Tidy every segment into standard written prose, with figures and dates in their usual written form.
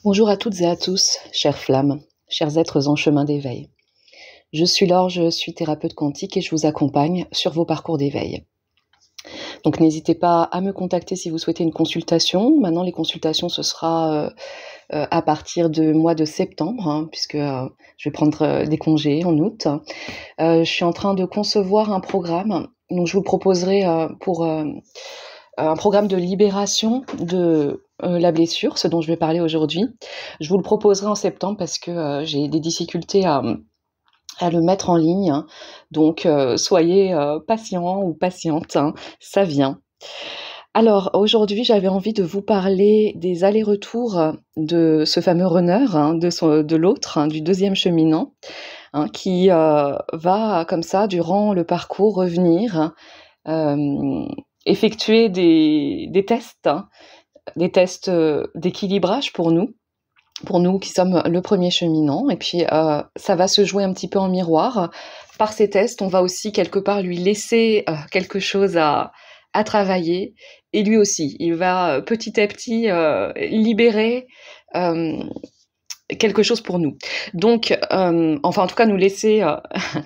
Bonjour à toutes et à tous, chères flammes, chers êtres en chemin d'éveil. Je suis Laure, je suis thérapeute quantique et je vous accompagne sur vos parcours d'éveil. Donc n'hésitez pas à me contacter si vous souhaitez une consultation. Maintenant, les consultations, ce sera à partir du mois de septembre, puisque je vais prendre des congés en août. Je suis en train de concevoir un programme, donc je vous proposerai pour un programme de libération de la blessure, ce dont je vais parler aujourd'hui. Je vous le proposerai en septembre parce que j'ai des difficultés à le mettre en ligne. Donc, soyez patients ou patientes, ça vient. Alors, aujourd'hui, j'avais envie de vous parler des allers-retours de ce fameux runner, de l'autre, du deuxième cheminant, qui va, comme ça, durant le parcours, revenir, effectuer des tests, des tests d'équilibrage pour nous qui sommes le premier cheminant. Et puis, ça va se jouer un petit peu en miroir. Par ces tests, on va aussi quelque part lui laisser quelque chose à travailler. Et lui aussi, il va petit à petit libérer quelque chose pour nous. Donc, enfin, en tout cas, nous laisser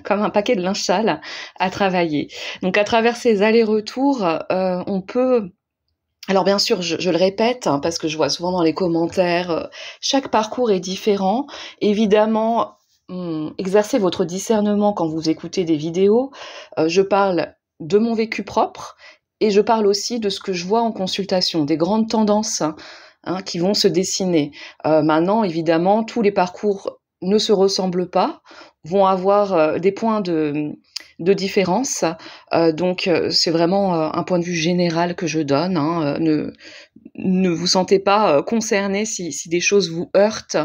comme un paquet de linge sale à travailler. Donc, à travers ces allers-retours, on peut... Alors bien sûr, je le répète, parce que je vois souvent dans les commentaires, chaque parcours est différent. Évidemment, exercez votre discernement quand vous écoutez des vidéos. Je parle de mon vécu propre et je parle aussi de ce que je vois en consultation, des grandes tendances qui vont se dessiner. Maintenant, évidemment, tous les parcours ne se ressemblent pas, vont avoir des points de différence. Donc, c'est vraiment un point de vue général que je donne. Ne vous sentez pas concerné si des choses vous heurtent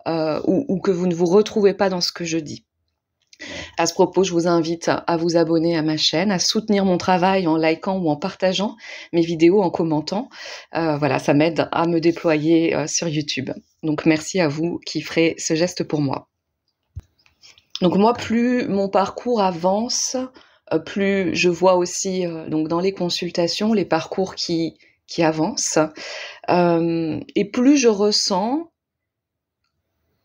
ou que vous ne vous retrouvez pas dans ce que je dis. À ce propos, je vous invite à vous abonner à ma chaîne, à soutenir mon travail en likant ou en partageant mes vidéos, en commentant. Voilà, ça m'aide à me déployer sur YouTube. Donc, merci à vous qui ferez ce geste pour moi. Donc moi, plus mon parcours avance, plus je vois aussi donc dans les consultations les parcours qui avancent, et plus je ressens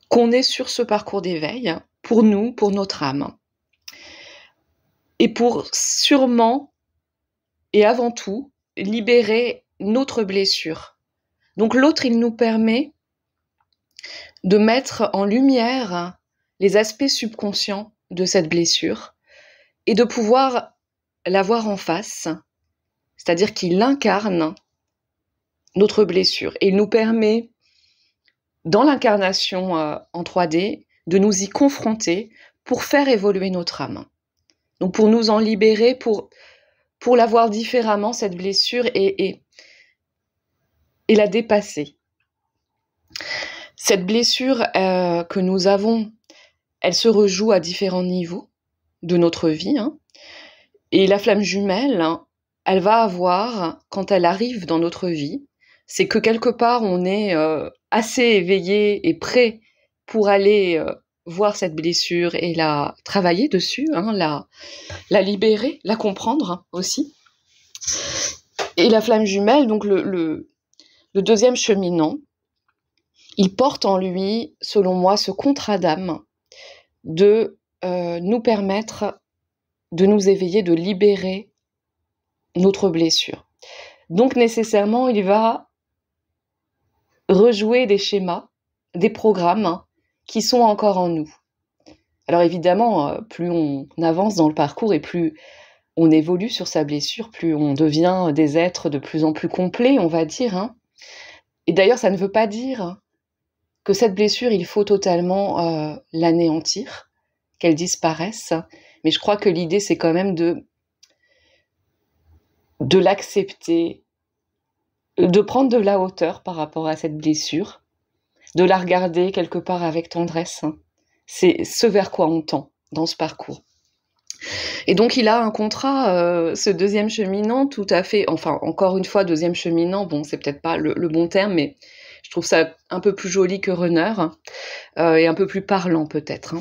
qu'on est sur ce parcours d'éveil pour nous, pour notre âme, et pour sûrement et avant tout libérer notre blessure. Donc l'autre, il nous permet de mettre en lumière les aspects subconscients de cette blessure et de pouvoir la voir en face, c'est-à-dire qu'il incarne notre blessure et il nous permet, dans l'incarnation en 3D, de nous y confronter pour faire évoluer notre âme. Donc pour nous en libérer, pour la voir différemment, cette blessure, et la dépasser. Cette blessure que nous avons, elle se rejoue à différents niveaux de notre vie, et la flamme jumelle, elle va avoir, quand elle arrive dans notre vie, c'est que quelque part on est assez éveillé et prêt pour aller voir cette blessure et la travailler dessus, la libérer, la comprendre aussi. Et la flamme jumelle, donc le deuxième cheminant, il porte en lui, selon moi, ce contrat d'âme de nous permettre de nous éveiller, de libérer notre blessure. Donc nécessairement, il va rejouer des schémas, des programmes qui sont encore en nous. Alors évidemment, plus on avance dans le parcours et plus on évolue sur sa blessure, plus on devient des êtres de plus en plus complets, on va dire. Et d'ailleurs, ça ne veut pas dire que cette blessure, il faut totalement l'anéantir, qu'elle disparaisse. Mais je crois que l'idée, c'est quand même de l'accepter, de prendre de la hauteur par rapport à cette blessure, de la regarder quelque part avec tendresse. C'est ce vers quoi on tend dans ce parcours. Et donc il a un contrat, ce deuxième cheminant, tout à fait, enfin encore une fois, deuxième cheminant, bon c'est peut-être pas le bon terme, mais je trouve ça un peu plus joli que runner, et un peu plus parlant peut-être.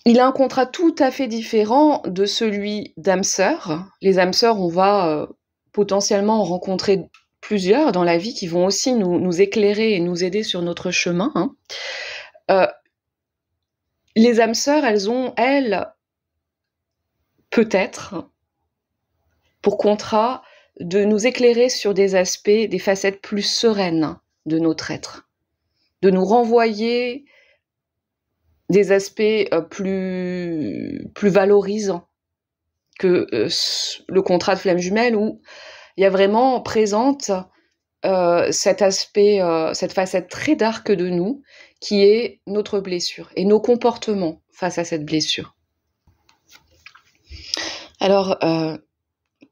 Il a un contrat tout à fait différent de celui d'âme sœur. Les âmes sœurs, on va potentiellement en rencontrer plusieurs dans la vie qui vont aussi nous éclairer et nous aider sur notre chemin, hein. Les âmes sœurs, elles ont, peut-être, pour contrat de nous éclairer sur des aspects, des facettes plus sereines de notre être, de nous renvoyer des aspects plus valorisants que le contrat de flamme jumelle, où il y a vraiment présente cet aspect, cette facette très dark de nous, qui est notre blessure et nos comportements face à cette blessure. Alors,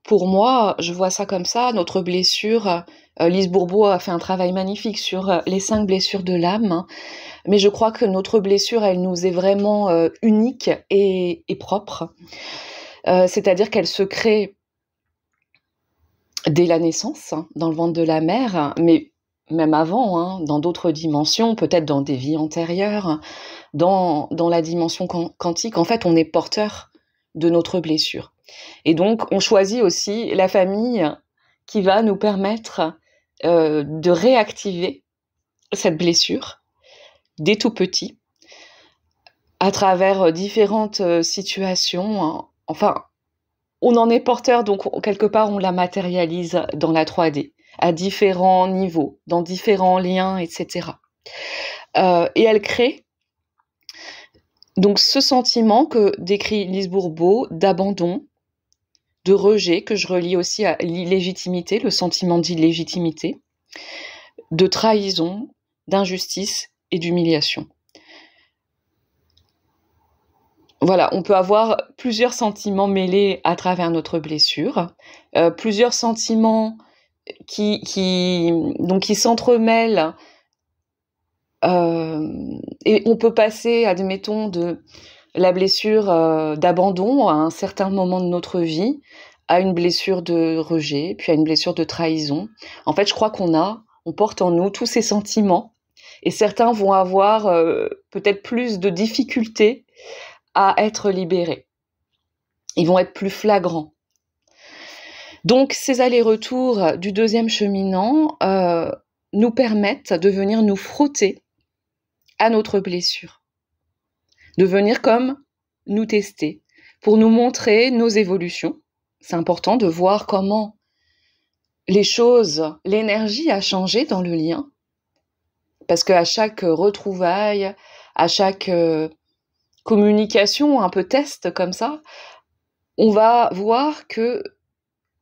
pour moi, je vois ça comme ça, notre blessure, Lise Bourbeau a fait un travail magnifique sur les 5 blessures de l'âme, hein, mais je crois que notre blessure, elle nous est vraiment unique et propre. C'est-à-dire qu'elle se crée dès la naissance, hein, dans le ventre de la mère, mais même avant, hein, dans d'autres dimensions, peut-être dans des vies antérieures, dans la dimension quantique. En fait, on est porteur de notre blessure. Et donc, on choisit aussi la famille qui va nous permettre de réactiver cette blessure dès tout petit, à travers différentes situations, hein. Enfin, on en est porteur, donc quelque part, on la matérialise dans la 3D, à différents niveaux, dans différents liens, etc. Et elle crée donc ce sentiment que décrit Lise Bourbeau d'abandon, de rejet, que je relie aussi à l'illégitimité, le sentiment d'illégitimité, de trahison, d'injustice et d'humiliation. Voilà, on peut avoir plusieurs sentiments mêlés à travers notre blessure, plusieurs sentiments qui s'entremêlent, et on peut passer, admettons, de la blessure d'abandon à un certain moment de notre vie, à une blessure de rejet, puis à une blessure de trahison. En fait, je crois on porte en nous tous ces sentiments, et certains vont avoir peut-être plus de difficultés à être libérés. Ils vont être plus flagrants. Donc, ces allers-retours du 2e cheminant nous permettent de venir nous frotter à notre blessure, de venir comme nous tester, pour nous montrer nos évolutions. C'est important de voir comment les choses, l'énergie a changé dans le lien, parce qu'à chaque retrouvaille, à chaque communication un peu test comme ça, on va voir que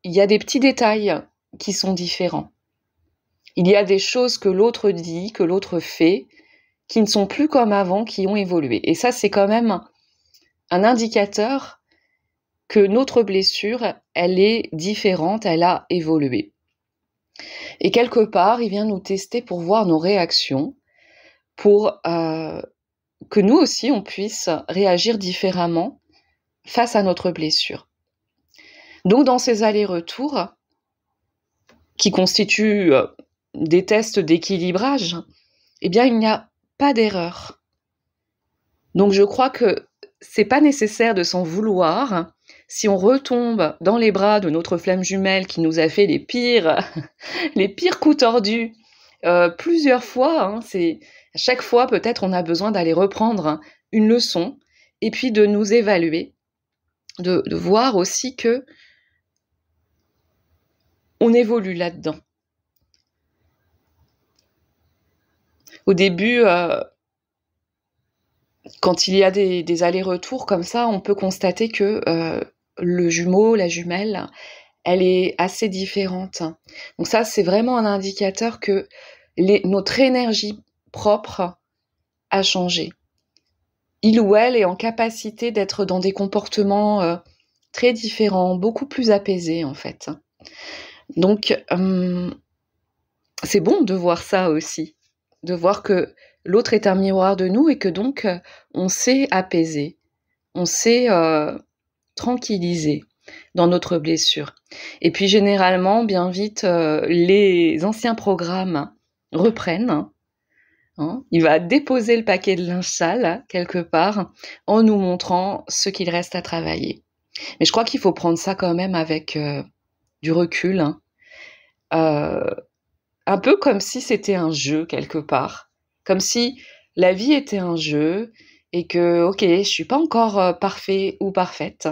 il y a des petits détails qui sont différents. Il y a des choses que l'autre dit, que l'autre fait, qui ne sont plus comme avant, qui ont évolué. Et ça, c'est quand même un indicateur que notre blessure, elle est différente, elle a évolué. Et quelque part, il vient nous tester pour voir nos réactions, pour que nous aussi, on puisse réagir différemment face à notre blessure. Donc, dans ces allers-retours, qui constituent des tests d'équilibrage, eh bien, il n'y a pas d'erreur. Donc, je crois que c'est pas nécessaire de s'en vouloir si on retombe dans les bras de notre flamme jumelle qui nous a fait les pires coups tordus plusieurs fois. Hein, à chaque fois, peut-être, on a besoin d'aller reprendre une leçon et puis de nous évaluer, de voir aussi que on évolue là-dedans. Au début, quand il y a des allers-retours comme ça, on peut constater que le jumeau, la jumelle, elle est assez différente. Donc ça, c'est vraiment un indicateur que notre énergie propre a changé. Il ou elle est en capacité d'être dans des comportements très différents, beaucoup plus apaisés en fait. Donc, c'est bon de voir ça aussi, de voir que l'autre est un miroir de nous et que donc on sait apaiser, on sait tranquilliser dans notre blessure. Et puis généralement, bien vite, les anciens programmes reprennent. Hein. Il va déposer le paquet de linge sale quelque part en nous montrant ce qu'il reste à travailler. Mais je crois qu'il faut prendre ça quand même avec du recul. Hein. un peu comme si c'était un jeu quelque part, comme si la vie était un jeu et que, ok, je suis pas encore parfait ou parfaite,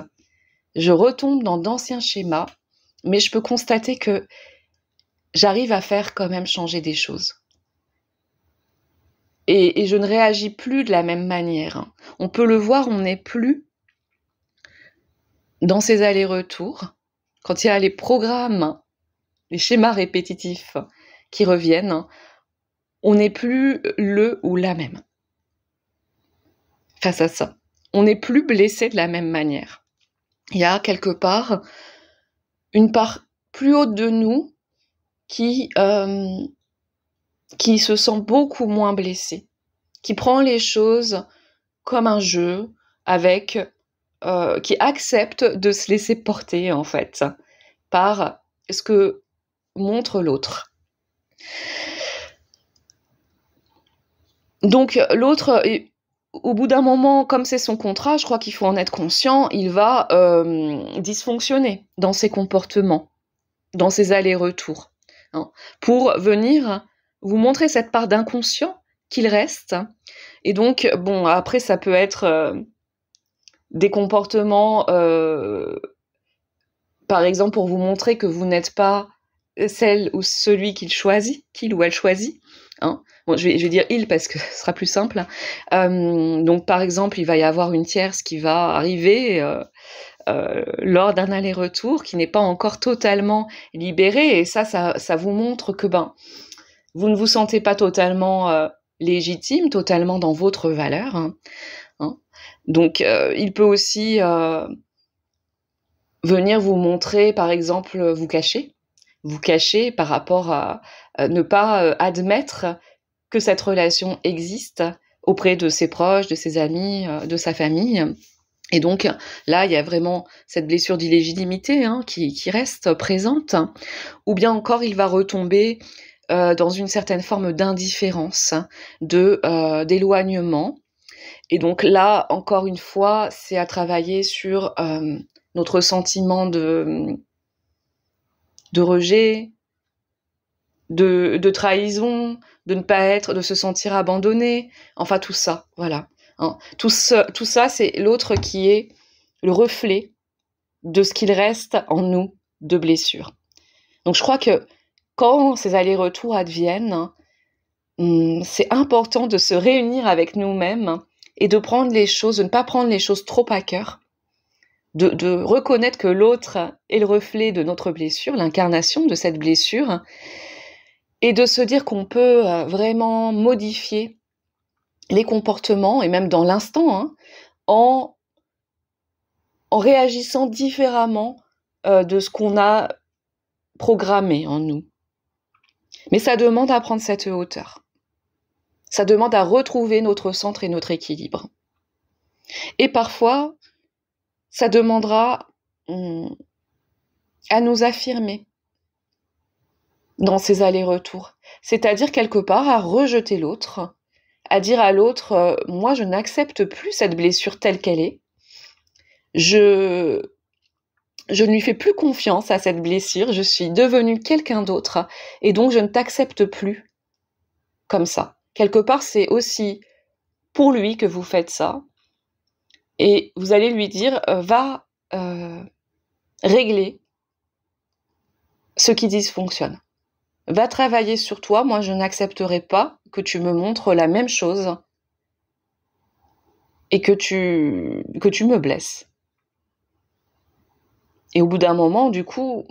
je retombe dans d'anciens schémas, mais je peux constater que j'arrive à faire quand même changer des choses. Et je ne réagis plus de la même manière, hein. On peut le voir, on n'est plus dans ces allers-retours. Quand il y a les programmes, les schémas répétitifs qui reviennent, on n'est plus le ou la même face à ça. On n'est plus blessé de la même manière. Il y a quelque part une part plus haute de nous qui se sent beaucoup moins blessée, qui prend les choses comme un jeu, avec qui accepte de se laisser porter en fait par ce que montre l'autre. Donc l'autre, au bout d'un moment, comme c'est son contrat, je crois qu'il faut en être conscient, il va dysfonctionner dans ses comportements, dans ses allers-retours, hein, pour venir vous montrer cette part d'inconscient qu'il reste. Et donc, bon, après, ça peut être des comportements, par exemple, pour vous montrer que vous n'êtes pas celle ou celui qu'il choisit, qu'il ou elle choisit, hein. Bon, je vais dire il parce que ce sera plus simple. Donc, par exemple, il va y avoir une tierce qui va arriver lors d'un aller-retour qui n'est pas encore totalement libérée, et ça vous montre que vous ne vous sentez pas totalement légitime, totalement dans votre valeur, hein. Donc, il peut aussi venir vous montrer, par exemple, vous cacher par rapport à ne pas admettre que cette relation existe auprès de ses proches, de ses amis, de sa famille. Et donc là, il y a vraiment cette blessure d'illégitimité, hein, qui reste présente. Ou bien encore, il va retomber dans une certaine forme d'indifférence, d'éloignement. Et donc là, encore une fois, c'est à travailler sur notre sentiment de rejet, de trahison, de ne pas être, de se sentir abandonné, enfin tout ça, voilà, hein. Tout ça, c'est l'autre qui est le reflet de ce qu'il reste en nous de blessures. Donc je crois que quand ces allers-retours adviennent, c'est important de se réunir avec nous-mêmes et de ne pas prendre les choses trop à cœur, de reconnaître que l'autre est le reflet de notre blessure, l'incarnation de cette blessure, et de se dire qu'on peut vraiment modifier les comportements, et même dans l'instant, hein, en réagissant différemment de ce qu'on a programmé en nous. Mais ça demande à prendre cette hauteur. Ça demande à retrouver notre centre et notre équilibre. Et parfois, ça demandera à nous affirmer dans ces allers-retours. C'est-à-dire quelque part à rejeter l'autre, à dire à l'autre moi je n'accepte plus cette blessure telle qu'elle est. Je ne lui fais plus confiance à cette blessure, je suis devenue quelqu'un d'autre et donc je ne t'accepte plus comme ça. Quelque part, c'est aussi pour lui que vous faites ça. Et vous allez lui dire va régler ce qui dysfonctionne. Va travailler sur toi, moi je n'accepterai pas que tu me montres la même chose et que tu me blesses. Et au bout d'un moment, du coup,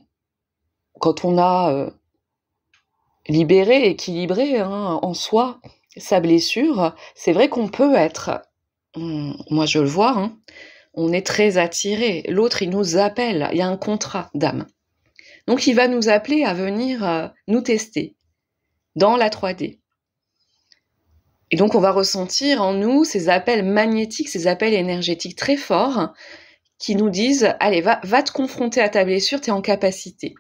quand on a libéré, équilibré, hein, en soi sa blessure, c'est vrai qu'on peut être, moi je le vois, hein, on est très attiré. L'autre, il nous appelle, il y a un contrat d'âme. Donc il va nous appeler à venir nous tester dans la 3D. Et donc on va ressentir en nous ces appels magnétiques, ces appels énergétiques très forts qui nous disent « Allez, va te confronter à ta blessure, tu es en capacité.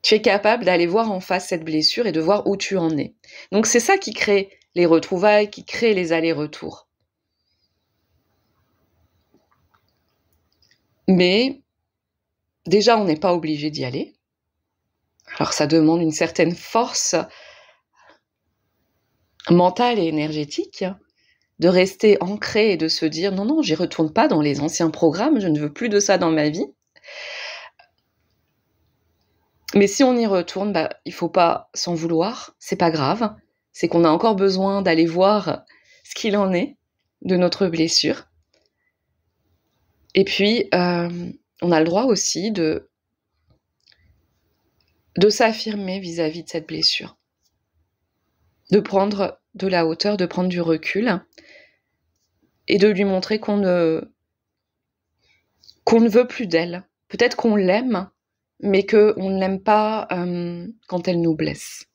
Tu es capable d'aller voir en face cette blessure et de voir où tu en es. » Donc c'est ça qui crée les retrouvailles, qui crée les allers-retours. Mais déjà, on n'est pas obligé d'y aller. Alors ça demande une certaine force mentale et énergétique de rester ancré et de se dire non, non, j'y retourne pas dans les anciens programmes, je ne veux plus de ça dans ma vie. Mais si on y retourne, il faut pas s'en vouloir, c'est pas grave. C'est qu'on a encore besoin d'aller voir ce qu'il en est de notre blessure. Et puis, on a le droit aussi de s'affirmer vis-à-vis de cette blessure. De prendre de la hauteur, de prendre du recul et de lui montrer qu'on ne veut plus d'elle. Peut-être qu'on l'aime, mais qu'on ne l'aime pas quand elle nous blesse.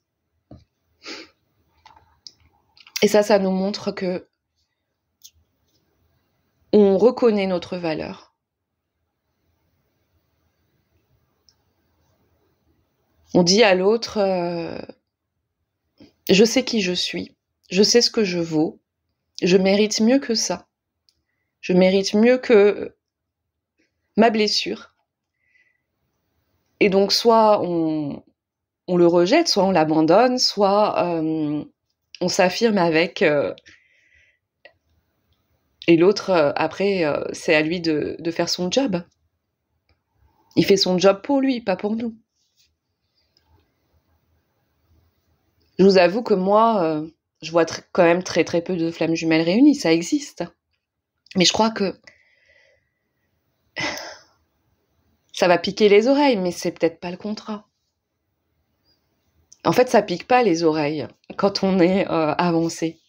Et ça nous montre que on reconnaît notre valeur. On dit à l'autre, je sais qui je suis, je sais ce que je vaux, je mérite mieux que ça. Je mérite mieux que ma blessure. Et donc, soit on le rejette, soit on l'abandonne, soit on s'affirme avec... et l'autre, après, c'est à lui de faire son job. Il fait son job pour lui, pas pour nous. Je vous avoue que moi, je vois quand même très très peu de flammes jumelles réunies, ça existe. Mais je crois que ça va piquer les oreilles, mais c'est peut-être pas le contrat. En fait, ça pique pas les oreilles quand on est avancé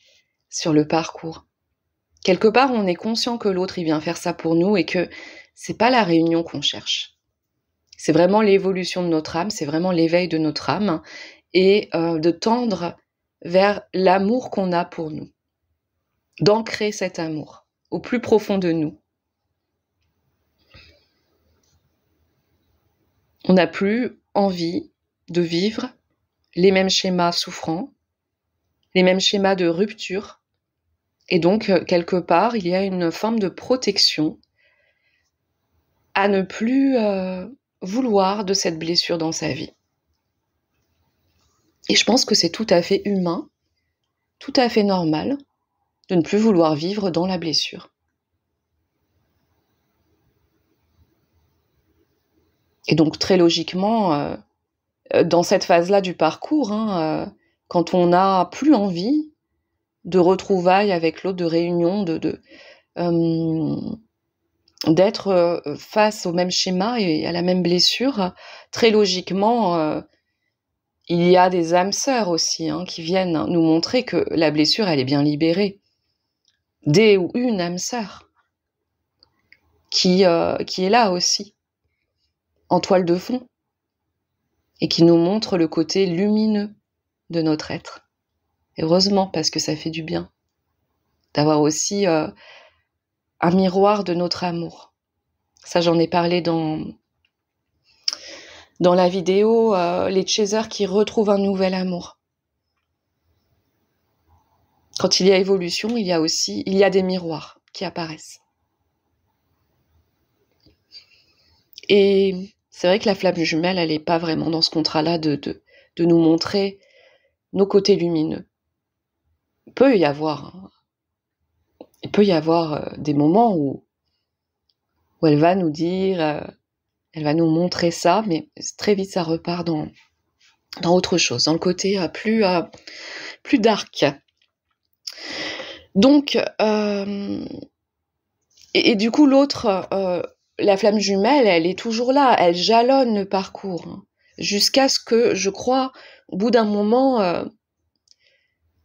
sur le parcours. Quelque part, on est conscient que l'autre, il vient faire ça pour nous et que c'est pas la réunion qu'on cherche. C'est vraiment l'évolution de notre âme, c'est vraiment l'éveil de notre âme et de tendre vers l'amour qu'on a pour nous. D'ancrer cet amour au plus profond de nous. On n'a plus envie de vivre les mêmes schémas souffrants, les mêmes schémas de rupture. Et donc, quelque part, il y a une forme de protection à ne plus vouloir de cette blessure dans sa vie. Et je pense que c'est tout à fait humain, tout à fait normal de ne plus vouloir vivre dans la blessure. Et donc, très logiquement, dans cette phase-là du parcours, quand on n'a plus envie de retrouvailles avec l'autre, de réunion, d'être face au même schéma et à la même blessure, très logiquement, il y a des âmes sœurs aussi qui viennent nous montrer que la blessure, elle est bien libérée. Des ou une âme sœur qui est là aussi, en toile de fond, et qui nous montre le côté lumineux de notre être. Heureusement, parce que ça fait du bien d'avoir aussi un miroir de notre amour. Ça, j'en ai parlé dans la vidéo les chasers qui retrouvent un nouvel amour. Quand il y a évolution, il y a des miroirs qui apparaissent. Et c'est vrai que la flamme jumelle, elle n'est pas vraiment dans ce contrat-là de nous montrer nos côtés lumineux. Il peut y avoir des moments où elle va nous dire, elle va nous montrer ça, mais très vite ça repart dans autre chose, dans le côté plus dark. Donc, et du coup, l'autre, la flamme jumelle, elle est toujours là, elle jalonne le parcours, jusqu'à ce que, je crois, au bout d'un moment,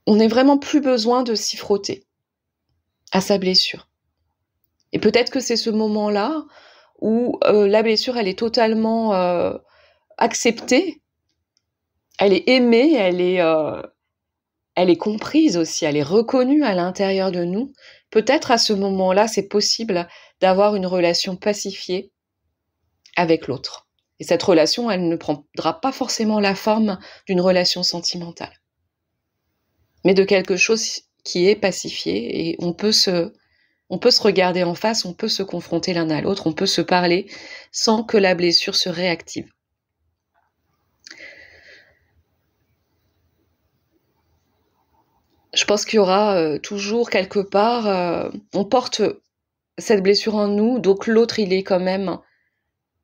on n'ait vraiment plus besoin de s'y frotter à sa blessure. Et peut-être que c'est ce moment-là où la blessure, elle est totalement acceptée, elle est aimée, elle est comprise aussi, elle est reconnue à l'intérieur de nous. Peut-être à ce moment-là, c'est possible d'avoir une relation pacifiée avec l'autre. Et cette relation, elle ne prendra pas forcément la forme d'une relation sentimentale, mais de quelque chose qui est pacifié, et on peut se regarder en face, on peut se confronter l'un à l'autre, on peut se parler sans que la blessure se réactive. Je pense qu'il y aura toujours quelque part, on porte cette blessure en nous, donc l'autre, il est quand même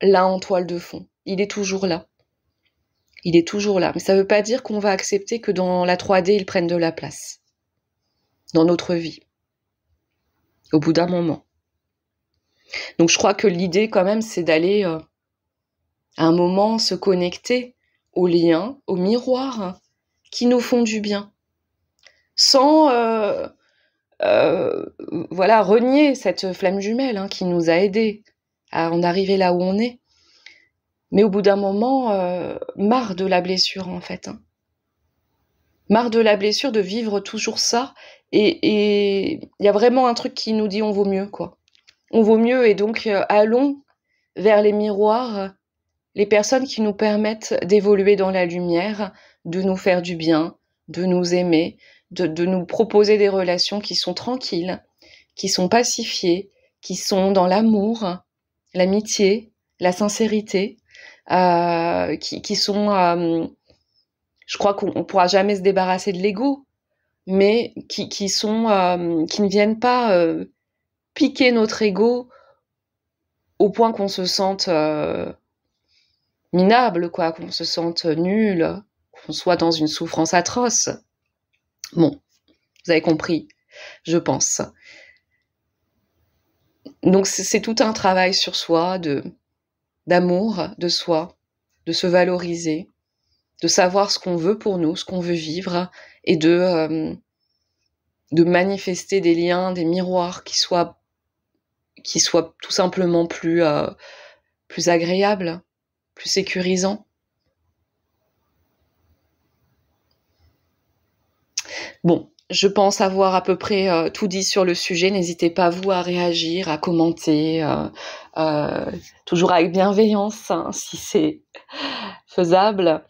là en toile de fond. Il est toujours là. Il est toujours là. Mais ça ne veut pas dire qu'on va accepter que dans la 3D, il prenne de la place. Dans notre vie. Au bout d'un moment. Donc je crois que l'idée quand même, c'est d'aller à un moment se connecter aux liens, aux miroirs qui nous font du bien. Sans voilà, renier cette flamme jumelle qui nous a aidés à en arriver là où on est. Mais au bout d'un moment, marre de la blessure en fait. Marre de la blessure, de vivre toujours ça. Et il y a vraiment un truc qui nous dit on vaut mieux, quoi. On vaut mieux, et donc allons vers les miroirs, les personnes qui nous permettent d'évoluer dans la lumière, de nous faire du bien, de nous aimer, de nous proposer des relations qui sont tranquilles, qui sont pacifiées, qui sont dans l'amour, l'amitié, la sincérité, qui sont... je crois qu'on ne pourra jamais se débarrasser de l'ego, mais qui ne viennent pas piquer notre ego au point qu'on se sente minable, quoi, qu'on se sente nul, qu'on soit dans une souffrance atroce. Bon, vous avez compris, je pense. Donc c'est tout un travail sur soi, d'amour de soi, de se valoriser, de savoir ce qu'on veut pour nous, ce qu'on veut vivre, et de manifester des liens, des miroirs qui soient tout simplement plus agréables, plus sécurisants. Bon, je pense avoir à peu près tout dit sur le sujet. N'hésitez pas, vous, à réagir, à commenter, toujours avec bienveillance, si c'est faisable.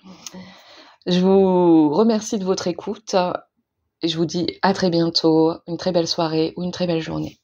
Je vous remercie de votre écoute et je vous dis à très bientôt, une très belle soirée ou une très belle journée.